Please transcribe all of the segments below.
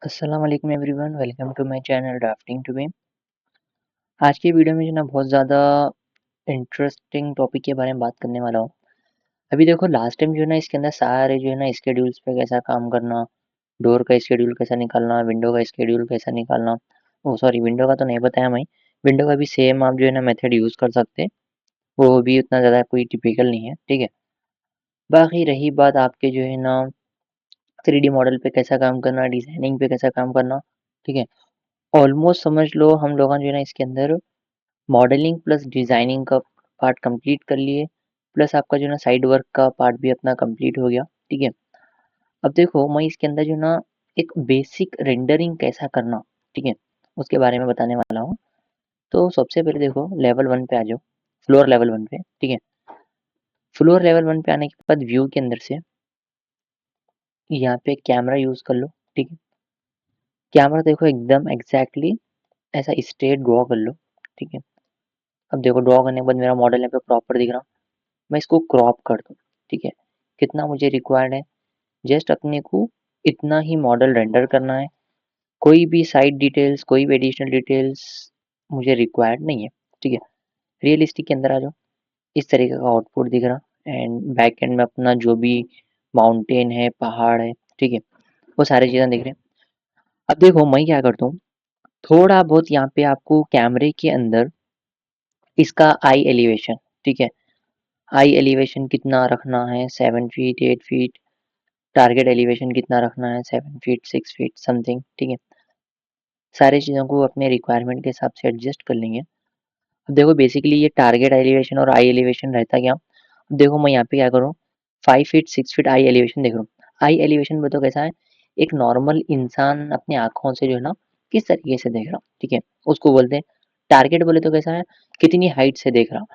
अस्सलाम वालेकुम everyone, welcome to my channel drafting today. आज की वीडियो में जो है ना बहुत ज़्यादा इंटरेस्टिंग टॉपिक के बारे में बात करने वाला हूँ। अभी देखो लास्ट टाइम जो है ना इसके अंदर सारे जो है ना शेड्यूल्स पे कैसा काम करना, डोर का शेड्यूल कैसा निकालना, विंडो का शेड्यूल कैसा निकालना। ओह सॉरी, विंडो का तो नहीं बताया मैं। विंडो का भी सेम आप जो है ना मेथड यूज़ कर सकते हैं, वो भी उतना ज़्यादा कोई टिपिकल नहीं है, ठीक है। बाकी रही बात आपके जो है ना 3D मॉडल पे कैसा काम करना, डिज़ाइनिंग पे कैसा काम करना, ठीक है। ऑलमोस्ट समझ लो हम लोगों ने जो है ना इसके अंदर मॉडलिंग प्लस डिज़ाइनिंग का पार्ट कंप्लीट कर लिए, प्लस आपका जो है ना साइड वर्क का पार्ट भी अपना कंप्लीट हो गया, ठीक है। अब देखो मैं इसके अंदर जो है ना एक बेसिक रेंडरिंग कैसा करना, ठीक है, उसके बारे में बताने वाला हूँ। तो सबसे पहले देखो लेवल 1 पे आ जाओ, फ्लोर लेवल 1 पे, ठीक है। फ्लोर लेवल 1 पे आने के बाद व्यू के अंदर से यहाँ पे कैमरा यूज़ कर लो, ठीक है। कैमरा देखो एकदम एग्ज़ैक्टली ऐसा स्ट्रेट ड्रॉ कर लो, ठीक है। अब देखो ड्रॉ करने के बाद मेरा मॉडल यहाँ पे प्रॉपर दिख रहा। मैं इसको क्रॉप कर दूँ, ठीक है। कितना मुझे रिक्वायर्ड है, जस्ट अपने को इतना ही मॉडल रेंडर करना है। कोई भी साइड डिटेल्स, कोई भी एडिशनल डिटेल्स मुझे रिक्वायर्ड नहीं है, ठीक है। रियलिस्टिक के अंदर आ जाओ, इस तरीके का आउटपुट दिख रहा एंड बैक एंड में अपना जो भी माउंटेन है, पहाड़ है, ठीक है, वो सारी चीज़ें दिख रहे हैं। अब देखो मैं क्या करता हूँ, थोड़ा बहुत यहाँ पे आपको कैमरे के अंदर इसका आई एलिवेशन, ठीक है। आई एलिवेशन कितना रखना है, 7 फीट, 8 फीट। टारगेट एलिवेशन कितना रखना है, 7 फीट, 6 फीट समथिंग, ठीक है। सारी चीज़ों को अपने रिक्वायरमेंट के हिसाब से एडजस्ट कर लेंगे। अब देखो बेसिकली ये टारगेट एलिवेशन और आई एलिवेशन रहता क्या? अब देखो मैं यहाँ पे क्या करूँ, 5 फीट, 6 फीट आई एलिवेशन देख रहा हूँ। आई एलिवेशन में तो कैसा है, एक नॉर्मल इंसान अपनी आँखों से जो है ना किस तरीके से देख रहा, ठीक है, उसको बोलते हैं। टारगेट बोले तो कैसा है, कितनी हाइट से देख रहा,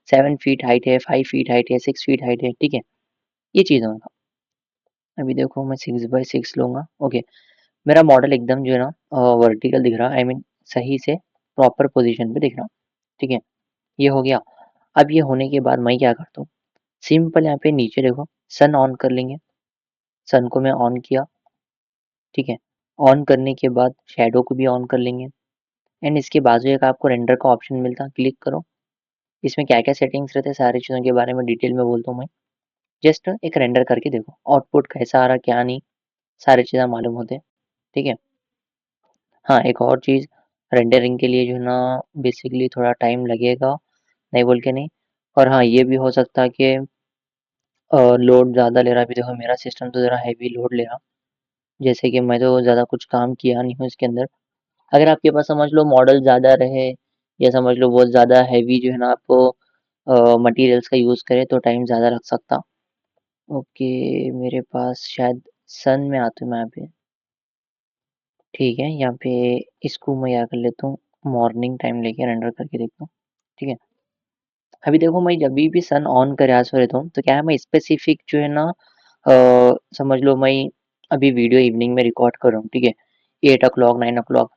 7 फीट हाइट है, 5 फीट हाइट है, 6 फीट हाइट है, ठीक है। ये चीज़ होगा। अभी देखो मैं 6x6 लूँगा, ओके। मेरा मॉडल एकदम जो है ना वर्टिकल दिख रहा, आई मीन सही से प्रॉपर पोजीशन पे दिख रहा, ठीक है। ये हो गया। अब ये होने के बाद मैं क्या करता हूँ, सिंपल यहाँ पे नीचे देखो सन ऑन कर लेंगे। सन को मैं ऑन किया, ठीक है। ऑन करने के बाद शैडो को भी ऑन कर लेंगे एंड इसके बाजू एक आपको रेंडर का ऑप्शन मिलता, क्लिक करो। इसमें क्या-क्या सेटिंग्स रहते हैं सारी चीज़ों के बारे में डिटेल में बोलता हूँ मैं। जस्ट एक रेंडर करके देखो, आउटपुट कैसा आ रहा क्या नहीं, सारी चीज़ें मालूम होते हैं, ठीक है। हाँ, एक और चीज़, रेंडरिंग के लिए जो है ना बेसिकली थोड़ा टाइम लगेगा, नहीं बोल के नहीं। और हाँ, ये भी हो सकता है कि लोड ज़्यादा ले रहा है। अभी देखो मेरा सिस्टम तो ज़रा हैवी लोड ले रहा, जैसे कि मैं तो ज़्यादा कुछ काम किया नहीं हूँ इसके अंदर। अगर आपके पास समझ लो मॉडल ज़्यादा रहे या समझ लो बहुत ज़्यादा हैवी जो है ना आपको मटेरियल्स का यूज़ करे तो टाइम ज़्यादा लग सकता। ओके, मेरे पास शायद सन में आता हूँ मैं यहाँ पे, ठीक है। यहाँ पे इसको मैं क्या कर लेता हूँ, मॉर्निंग टाइम लेके रेंडर करके देखता हूँ, ठीक है। अभी देखो मैं जभी भी सन ऑन करे आज रहता हूँ, तो क्या है मैं स्पेसिफिक जो है ना समझ लो मैं अभी वीडियो इवनिंग में रिकॉर्ड कर रहा हूँ, ठीक है। 8 ओ क्लॉक 9 ओ क्लॉक,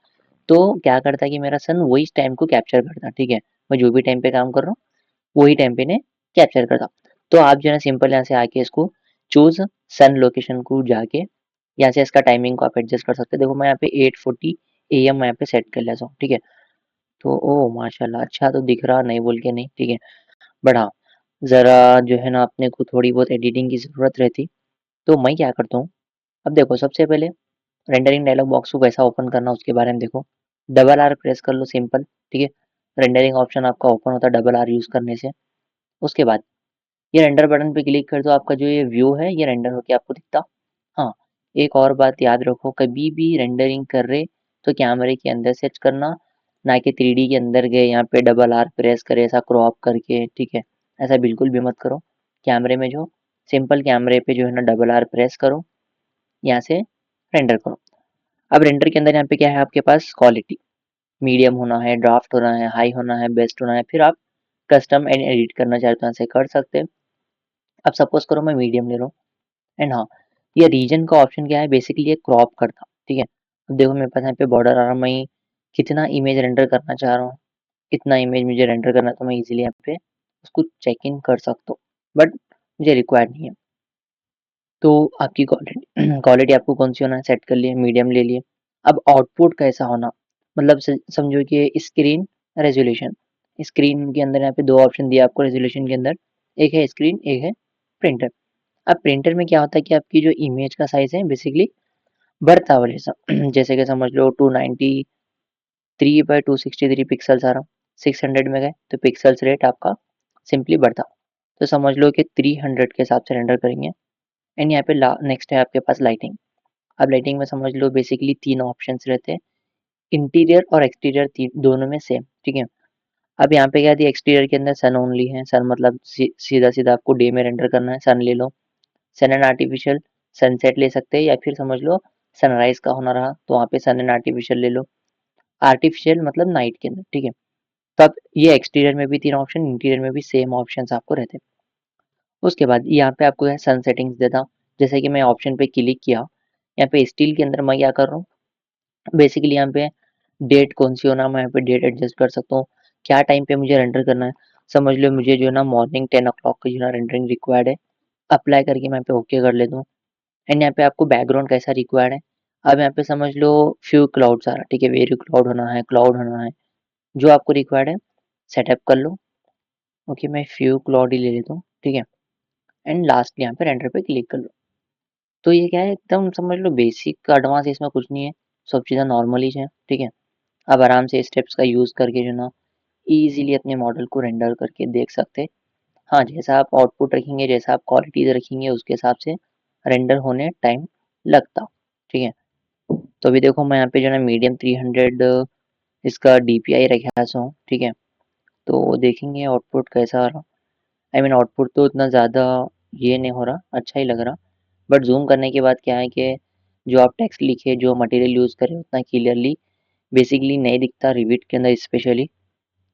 तो क्या करता है कि मेरा सन वही टाइम को कैप्चर करता है, ठीक है। मैं जो भी टाइम पे काम कर रहा हूँ वही टाइम पे इन्हें कैप्चर करता। तो आप जो है ना सिंपल यहाँ से आके इसको चूज़ सन लोकेशन को जाके यहाँ से इसका टाइमिंग को आप एडजस्ट कर सकते हैं। देखो मैं यहाँ पे 8:40 एएम मैं यहाँ पे सेट कर लेता हूँ, ठीक है। तो ओह माशाल्लाह अच्छा तो दिख रहा, नहीं बोल के नहीं, ठीक है। बट हाँ, ज़रा जो है ना अपने को थोड़ी बहुत एडिटिंग की ज़रूरत रहती, तो मैं क्या करता हूँ, अब देखो सबसे पहले रेंडरिंग डायलॉग बॉक्स को कैसा ओपन करना उसके बारे में देखो। डबल आर प्रेस कर लो सिंपल, ठीक है। रेंडरिंग ऑप्शन आपका ओपन होता है डबल आर यूज़ करने से। उसके बाद ये रेंडर बटन पे क्लिक कर दो, आपका जो ये व्यू है ये रेंडर होके आपको दिखता। हाँ, एक और बात याद रखो, कभी भी रेंडरिंग कर रहे तो कैमरे के अंदर सेट करना, ना कि 3D के अंदर गए यहाँ पे डबल आर प्रेस करे ऐसा क्रॉप करके, ठीक है। ऐसा बिल्कुल भी मत करो। कैमरे में जो सिंपल कैमरे पे जो है ना डबल आर प्रेस करो, यहाँ से रेंडर करो। अब रेंडर के अंदर यहाँ पे क्या है आपके पास क्वालिटी, मीडियम होना है, ड्राफ्ट होना है, हाई होना है, बेस्ट होना है, फिर आप कस्टम एंड एडिट करना चाहते हो ऐसे कर सकते हैं। अब सपोज करो मैं मीडियम ले रहा हूँ एंड हाँ, ये रीजन का ऑप्शन क्या है, बेसिकली ये क्रॉप करता, ठीक है। अब देखो मेरे पास यहाँ पे बॉर्डर आ रहा, मैं कितना इमेज रेंडर करना चाह रहा हूँ, इतना इमेज मुझे रेंडर करना है, तो मैं इजीली यहाँ पे उसको चेक इन कर सकता हूँ, बट मुझे रिक्वायर्ड नहीं है। तो आपकी क्वालिटी क्वालिटी आपको कौन सी होना है सेट कर लिए, मीडियम ले लिए। अब आउटपुट कैसा होना, मतलब समझो कि स्क्रीन रेज़ोल्यूशन, स्क्रीन के अंदर यहाँ पे 2 ऑप्शन दिया आपको रेज़ोल्यूशन के अंदर, एक है स्क्रीन, एक है प्रिंटर। अब प्रिंटर में क्या होता है कि आपकी जो इमेज का साइज़ है बेसिकली बढ़ता है जैसा जैसे कि समझ लो 293/263 पिक्सेल्स आ रहा, 600 में गए तो पिक्सेल्स रेट आपका सिंपली बढ़ता। तो समझ लो कि 300 के हिसाब से रेंडर करेंगे। एंड यहाँ पे नेक्स्ट है आपके पास लाइटिंग। अब लाइटिंग में समझ लो बेसिकली 3 ऑप्शंस रहते हैं, इंटीरियर और एक्सटीरियर दोनों में सेम, ठीक है। अब यहाँ पे क्या दिया, एक्सटीरियर के अंदर सन ओनली है, सन मतलब सीधा सीधा आपको डे में रेंडर करना है, सन ले लो। सन एंड आर्टिफिशियल, सनसेट ले सकते हैं, या फिर समझ लो सनराइज का होना रहा तो वहाँ पे सन एंड आर्टिफिशियल ले लो। आर्टिफिशियल मतलब नाइट के अंदर, ठीक है। तो अब ये एक्सटीरियर में भी 3 ऑप्शन, इंटीरियर में भी सेम ऑप्शंस आपको रहते हैं। उसके बाद यहाँ पे आपको है सन सेटिंग्स देता हूँ। जैसे कि मैं ऑप्शन पे क्लिक किया, यहाँ पे स्टील के अंदर मैं क्या कर रहा हूँ, बेसिकली यहाँ पे डेट कौन सी होना, मैं यहाँ पे डेट एडजस्ट कर सकता हूँ, क्या टाइम पे मुझे रेंडर करना है। समझ लो मुझे जो है ना मॉर्निंग 10 ओ क्लॉक की जो है ना रेंडरिंग रिक्वायर्ड है, अप्लाई करके मैं यहाँ पे ओके कर लेता हूँ। एंड यहाँ पे आपको बैकग्राउंड कैसा रिक्वायर्ड है, अब यहाँ पे समझ लो फ्यू क्लाउड्स आ रहा है, ठीक है, वेरी क्लाउड होना है, जो आपको रिक्वायर्ड है सेटअप कर लो। ओके, मैं फ्यू क्लाउड ही ले लेता हूँ, ठीक है। एंड लास्ट यहाँ पे रेंडर पे क्लिक कर लो। तो ये क्या है, एकदम समझ लो बेसिक एडवांस, इसमें कुछ नहीं है, सब चीज़ें नॉर्मल ही है, ठीक है। अब आराम से स्टेप्स का यूज़ करके जो ना ईज़िली अपने मॉडल को रेंडर करके देख सकते हैं। हाँ, जैसा आप आउटपुट रखेंगे, जैसा आप क्वालिटीज़ रखेंगे, उसके हिसाब से रेंडर होने टाइम लगता, ठीक है। तो अभी देखो मैं यहाँ पे जो है ना मीडियम 300 इसका डीपीआई रखा हूँ, ठीक है। तो देखेंगे आउटपुट कैसा आ रहा। आई मीन आउटपुट तो उतना ज़्यादा ये नहीं हो रहा, अच्छा ही लग रहा। बट ज़ूम करने के बाद क्या है कि जो आप टेक्स्ट लिखे, जो मटेरियल यूज़ करें उतना क्लियरली बेसिकली नहीं दिखता रिविट के अंदर स्पेशली।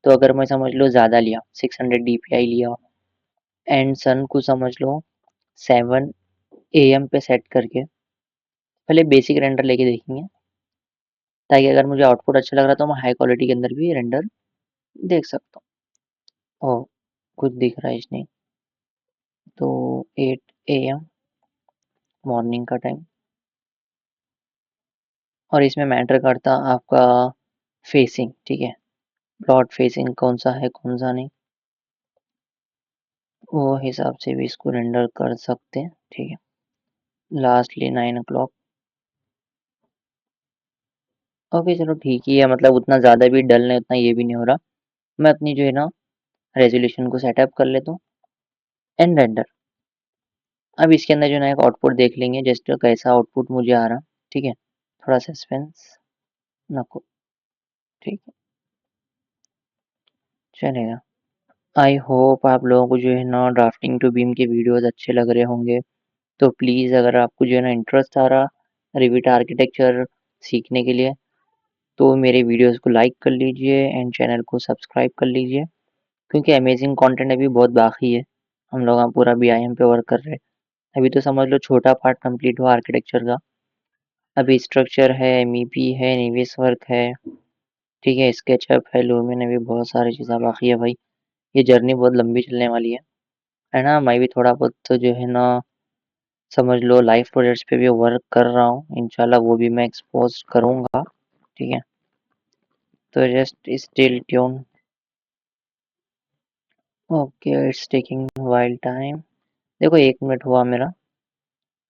तो अगर मैं समझ लो ज़्यादा लिया, 600 डीपीआई लिया एंड सन को समझ लो 7 AM पे सेट करके पहले बेसिक रेंडर लेके देखेंगे, ताकि अगर मुझे आउटपुट अच्छा लग रहा तो मैं हाई क्वालिटी के अंदर भी रेंडर देख सकता हूँ। ओह! कुछ दिख रहा है इसमें। तो 8 AM मॉर्निंग का टाइम, और इसमें मैटर करता आपका फेसिंग, ठीक है। प्लॉट फेसिंग कौन सा है, कौन सा नहीं, वो हिसाब से भी इसको रेंडर कर सकते हैं, ठीक है। Lastly 9 o'clock। ओके, चलो ठीक ही है, मतलब उतना ज़्यादा भी डल नहीं, उतना ये भी नहीं हो रहा। मैं अपनी जो है ना रेज़ोल्यूशन को सेटअप कर लेता हूँ एंड रेंडर। अब इसके अंदर जो है ना एक आउटपुट देख लेंगे, जस्ट कैसा आउटपुट मुझे आ रहा, ठीक है। थोड़ा सस्पेंस नको, ठीक है, चलेगा। आई होप आप लोगों को जो है ना ड्राफ्टिंग टू बीम के वीडियोज़ अच्छे लग रहे होंगे। तो प्लीज़ अगर आपको जो है ना इंटरेस्ट आ रहा रिविट आर्किटेक्चर सीखने के लिए, तो मेरे वीडियोज़ को लाइक कर लीजिए एंड चैनल को सब्सक्राइब कर लीजिए, क्योंकि अमेजिंग कंटेंट अभी बहुत बाकी है। हम लोग यहाँ पूरा बीआईएम पे वर्क कर रहे हैं। अभी तो समझ लो छोटा पार्ट कंप्लीट हुआ आर्किटेक्चर का। अभी स्ट्रक्चर है, एमईपी है, नेविस वर्क है, ठीक है, स्केचअप है, लूमिन, अभी बहुत सारी चीज़ें बाकी है भाई। ये जर्नी बहुत लंबी चलने वाली है ना। मैं भी थोड़ा बहुत तो जो है ना समझ लो लाइव प्रोजेक्ट्स पे भी वर्क कर रहा हूँ, इंशाल्लाह वो भी मैं एक्सपोज करूँगा, ठीक है। तो just still tune. Okay, it's taking while time. देखो 1 मिनट हुआ मेरा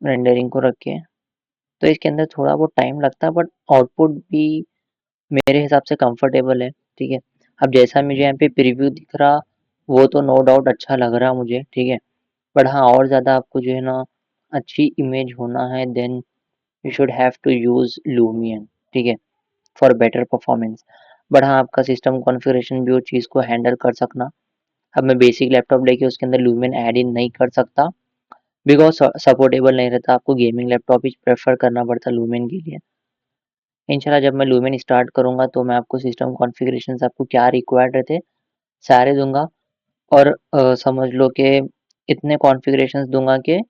रेंडरिंग को रख के, तो इसके अंदर थोड़ा बहुत टाइम लगता है, बट आउटपुट भी मेरे हिसाब से कंफर्टेबल है, ठीक है। अब जैसा मुझे यहाँ पे प्रीव्यू दिख रहा, वो तो नो डाउट अच्छा लग रहा मुझे, ठीक है। बट हाँ, और ज़्यादा आपको जो है ना अच्छी इमेज होना है, then you should have to use Lumion, ठीक है, फॉर बेटर परफॉर्मेंस। बट हाँ, आपका सिस्टम कॉन्फ़िगरेशन भी उस चीज़ को हैंडल कर सकना। अब मैं बेसिक लैपटॉप लेके उसके अंदर लूमियन ऐड इन नहीं कर सकता, बिकॉज़ सपोर्टेबल नहीं रहता, आपको गेमिंग लैपटॉप ही प्रेफ़र करना पड़ता लूमियन के लिए। इंशाल्लाह जब मैं लूमियन स्टार्ट करूँगा तो मैं आपको सिस्टम कॉन्फ़िगरेशंस आपको क्या रिक्वायर्ड रहते, सारे दूँगा। और समझ लो कि इतने कॉन्फ़िगरेशंस दूँगा कि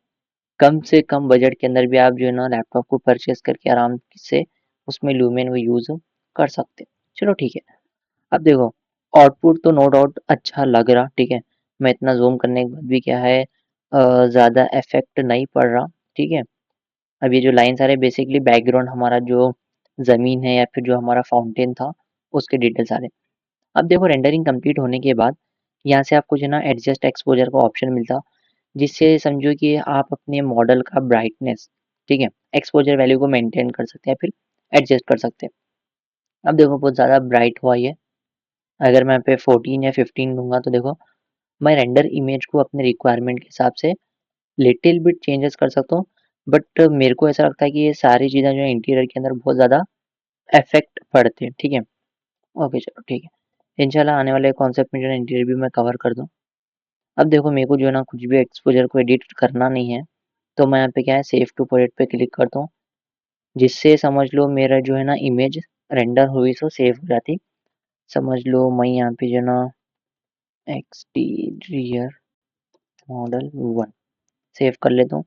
कम से कम बजट के अंदर भी आप जो है ना लैपटॉप को परचेज़ करके आराम से उसमें लूमियन वो यूज़ कर सकते हैं। चलो ठीक है। अब देखो आउटपुट तो नो डाउट अच्छा लग रहा, ठीक है। मैं इतना ज़ूम करने के बाद भी क्या है ज़्यादा इफ़ेक्ट नहीं पड़ रहा, ठीक है। अब ये जो लाइन्स आ रहे हैं बेसिकली बैकग्राउंड हमारा जो ज़मीन है या फिर जो हमारा फाउंटेन था उसके डिटेल्स आ रहे हैं। अब देखो रेंडरिंग कंप्लीट होने के बाद यहाँ से आपको जो है ना एडजस्ट एक्सपोज़र का ऑप्शन मिलता, जिससे समझो कि आप अपने मॉडल का ब्राइटनेस, ठीक है, एक्सपोज़र वैल्यू को मेंटेन कर सकते हैं, फिर एडजस्ट कर सकते हैं। अब देखो बहुत ज़्यादा ब्राइट हुआ ये, अगर मैं यहाँ पे 14 या 15 दूँगा तो देखो मैं रेंडर इमेज को अपने रिक्वायरमेंट के हिसाब से लिटिल बिट चेंजेस कर सकता हूँ, बट मेरे को ऐसा लगता है कि ये सारी चीज़ें जो है इंटीरियर के अंदर बहुत ज़्यादा इफ़ेक्ट पड़ते हैं, ठीक है? ओके चलो ठीक है। इंशाल्लाह आने वाले कॉन्सेप्ट में जो है इंटीरियर भी मैं कवर कर दूँ। अब देखो मेरे को जो है ना कुछ भी एक्सपोज़र को एडिट करना नहीं है, तो मैं यहाँ पे क्या है सेव टू प्रोजेक्ट पे क्लिक करता हूँ, जिससे समझ लो मेरा जो है ना इमेज रेंडर हुई सो सेव हो जाती। समझ लो मैं यहाँ पे जो है ना एक्सटीरियर मॉडल 1 सेव कर लेता हूँ।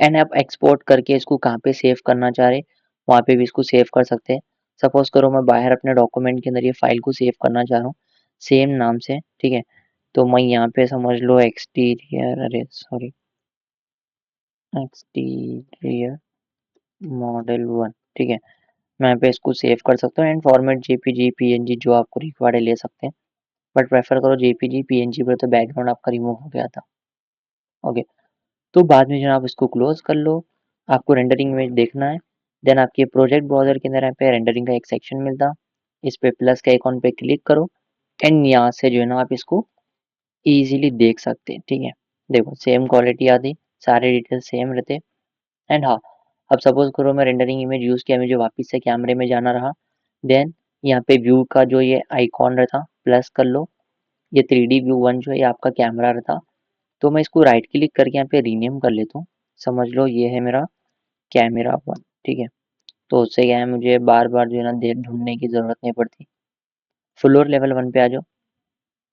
एंड आप एक्सपोर्ट करके इसको कहाँ पे सेव करना चाह रहे, वहाँ पे भी इसको सेव कर सकते हैं। सपोज़ करो मैं बाहर अपने डॉक्यूमेंट के अंदर ये फ़ाइल को सेव करना चाह रहा हूँ, सेम नाम से, ठीक है? तो मैं यहाँ पे समझ लो एक्सटीरियर अरे सॉरी एक्सटीरियर मॉडल 1 ठीक है? मैं यहाँ पे इसको सेव कर सकता हूँ एंड फॉर्मेट जेपीजी, पीएनजी जो आपको रिक्वायर्ड है ले सकते हैं। बट प्रेफ़र करो जेपीजी, पीएनजी पे तो बैकग्राउंड आपका रिमूव हो गया था। ओके, तो बाद में जो है आप इसको क्लोज़ कर लो। आपको रेंडरिंग इमेज देखना है, देन आपके प्रोजेक्ट ब्राउज़र के अंदर यहाँ पे रेंडरिंग का एक सेक्शन मिलता। इस पे प्लस के आइकॉन पे क्लिक करो एंड यहाँ से जो है ना आप इसको ईज़िली देख सकते हैं, ठीक है? देखो सेम क्वालिटी आती, सारे डिटेल्स सेम रहते एंड हाँ, अब सपोज़ करो मैं रेंडरिंग इमेज यूज़ किया, मुझे वापस से कैमरे में जाना रहा, देन यहाँ पे व्यू का जो ये आइकॉन रहता, प्लस कर लो। ये 3D व्यू 1 जो है ये आपका कैमरा रहता, तो मैं इसको राइट क्लिक करके यहाँ पे रीनेम कर लेता हूँ। समझ लो ये है मेरा कैमरा 1 ठीक है? तो उससे क्या है मुझे बार-बार जो है ना दे ढूँढने की ज़रूरत नहीं पड़ती। फ्लोर लेवल 1 पे आ जाओ।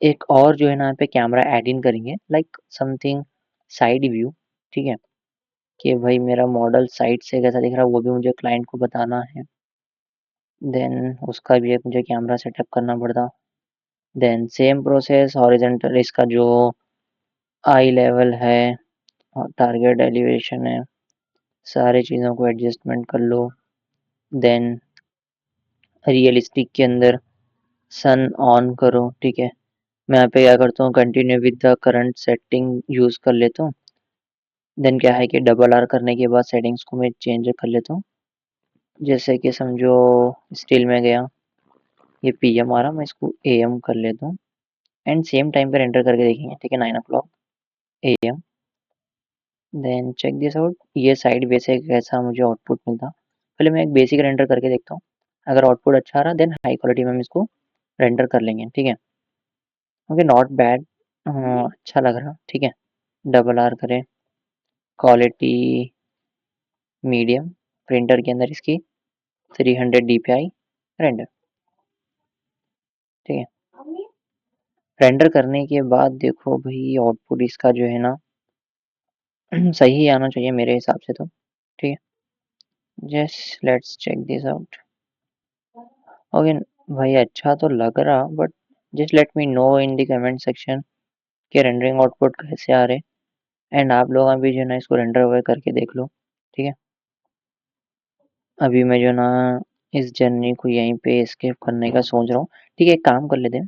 एक और जो है ना यहाँ पे कैमरा ऐड इन करेंगे लाइक समथिंग साइड व्यू, ठीक है? कि भाई मेरा मॉडल साइड से कैसा दिख रहा है वो भी मुझे क्लाइंट को बताना है। देन उसका भी एक मुझे कैमरा सेटअप करना पड़ता। देन सेम प्रोसेस हॉरिज़ॉन्टल इसका जो आई लेवल है और टारगेट एलिवेशन है, सारी चीज़ों को एडजस्टमेंट कर लो। देन रियलिस्टिक के अंदर सन ऑन करो, ठीक है? मैं यहाँ पे क्या करता हूँ continue with the current setting use कर लेता हूँ। देन क्या है कि डबल आर करने के बाद सेटिंग्स को मैं चेंज कर लेता हूँ। जैसे कि समझो स्टिल में गया, ये पीएम आ रहा मैं इसको एएम कर लेता हूँ एंड सेम टाइम पे एंटर करके देखेंगे, ठीक है 9 o'clock AM. Then check this out, ये साइड वे से कैसा मुझे आउटपुट मिलता। पहले मैं एक बेसिक रेंडर करके देखता हूँ। अगर आउटपुट अच्छा आ रहा देन हाई क्वालिटी में हम इसको रेंडर कर लेंगे, ठीक है? ओके नॉट बैड, अच्छा लग रहा, ठीक है? डबल आर करें, क्वालिटी मीडियम, प्रिंटर के अंदर इसकी 300 डीपीआई रेंडर, ठीक है? रेंडर करने के बाद देखो भाई आउटपुट इसका जो है ना सही ही आना चाहिए मेरे हिसाब से तो, ठीक है? Just let's check this out. Okay भाई अच्छा तो लग रहा but just let me know in the comment section कि रेंडरिंग आउटपुट कैसे आ रहे एंड आप लोग अभी जो है ना इसको रेंडर वगैरह करके देख लो, ठीक है? अभी मैं जो ना इस जर्नी को यहीं पे एस्केप करने का सोच रहा हूँ, ठीक है? एक काम कर लेते हैं,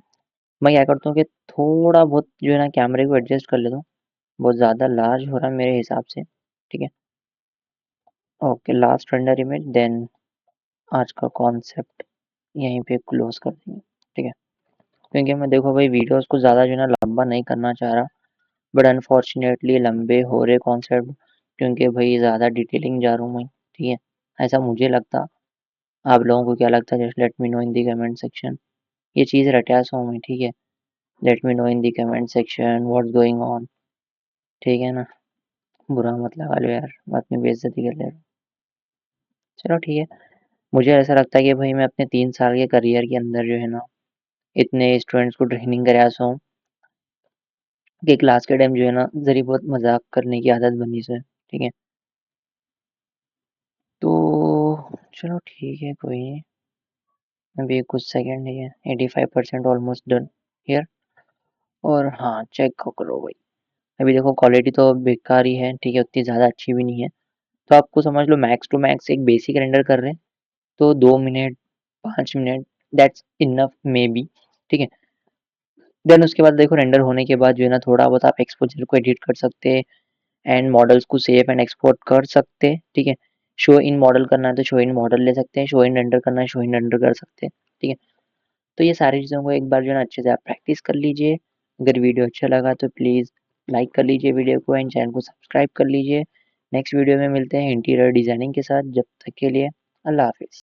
मैं क्या करता हूँ कि थोड़ा बहुत जो है ना कैमरे को एडजस्ट कर लेता हूँ, बहुत ज़्यादा लार्ज हो रहा है मेरे हिसाब से, ठीक है? Okay last render image then आज का कॉन्सेप्ट यहीं पे क्लोज कर देंगे, ठीक है? क्योंकि मैं देखो भाई वीडियोस को ज़्यादा जो है ना लंबा नहीं करना चाह रहा, बट अनफॉर्चुनेटली लंबे हो रहे कॉन्सेप्ट क्योंकि भाई ज़्यादा डिटेलिंग जा रहा हूँ मैं, ठीक है? ऐसा मुझे लगता, आप लोगों को क्या लगता है जस्ट लेट मी नो इन दी कमेंट सेक्शन। ये चीज़ रटा सा हूँ मैं, ठीक है? Late me know in the comment section what's going on, ठीक है ना? बुरा मत लगा लो यार, मैं अपनी बेइज्जती कर ले रहा हूँ। चलो ठीक है, मुझे ऐसा लगता है कि भाई मैं अपने 3 साल के करियर के अंदर जो है ना, इतने स्टूडेंट्स को ट्रेनिंग कराया सो कि क्लास के टाइम जो है ना, ज़री बहुत मज़ाक करने की आदत बनी से, ठीक है? तो चलो ठीक है, कोई नहीं। अभी कुछ सेकंड ही है, 85% ऑलमोस्ट डन हियर और हाँ, चेक करो भाई। अभी देखो क्वालिटी तो बेकार ही है, ठीक है? उतनी ज़्यादा अच्छी भी नहीं है। तो आपको समझ लो मैक्स टू मैक्स एक बेसिक रेंडर कर रहे हैं, तो 2 minute, 5 minute that's enough may be, ठीक है। देन उसके बाद देखो रेंडर होने के बाद जो है ना थोड़ा बहुत आप एक्सपोज़र को एडिट कर सकते हैं एंड मॉडल्स को सेव एंड एक्सपोर्ट कर सकते हैं, ठीक है। शो इन मॉडल करना है तो शो इन मॉडल ले सकते हैं, शो इन रेंडर करना है शो इन रेंडर कर सकते हैं, ठीक है। तो ये सारी चीज़ों को एक बार जो है ना अच्छे से आप प्रैक्टिस कर लीजिए। अगर वीडियो अच्छा लगा तो प्लीज़ लाइक कर लीजिए वीडियो को एंड चैनल को सब्सक्राइब कर लीजिए। नेक्स्ट वीडियो में मिलते हैं इंटीरियर डिज़ाइनिंग के साथ, जब तक के लिए अल्लाह हाफ़िज़।